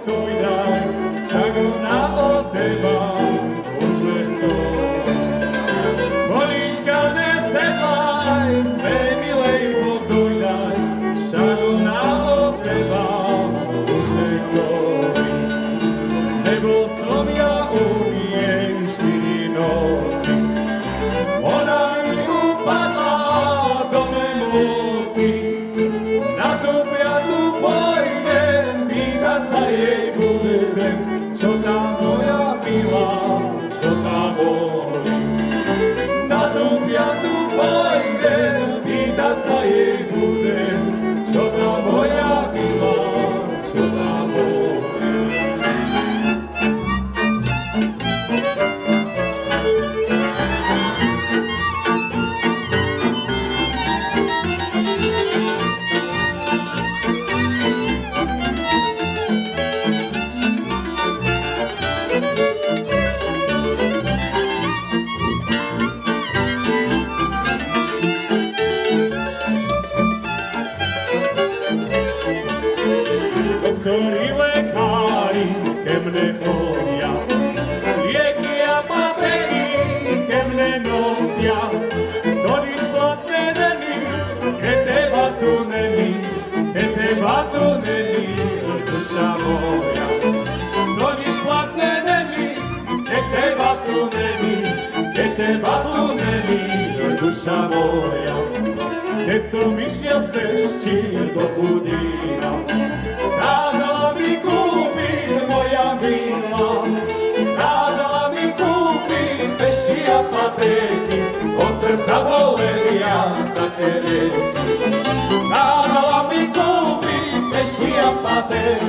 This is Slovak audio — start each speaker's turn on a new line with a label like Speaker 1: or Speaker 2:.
Speaker 1: pokoj daj, však ona od teba už nestojí. Polička nesedlaj, svej milej pokoj daj, však ona od teba už nestojí. Nebol som ja u nej 4 noci, ona mi upadla do nemocnice. Na tú piatu pôjdem, pýtať sa jej budem, čo tá moja milá, čo tá bolí. Na tú piatu pôjdem, pýtať sa jej budem, čo tá moja milá, čo tá bolí. Doktori, lekári ke mne chodia, lieky a pateky ke mne nosia. To nič platné není, ke teba tu není, ke teba tu není, duša moja. To nič platné není, ke teba tu není, ke teba tu není, duša moja. Keď som išiel z Pešti do Budína, kázala mi kúpiť moja milá, kázala mi kúpiť Pešti a patéky, od srdca bolelia také lieky. Kázala mi kúpiť Pešti a patéky,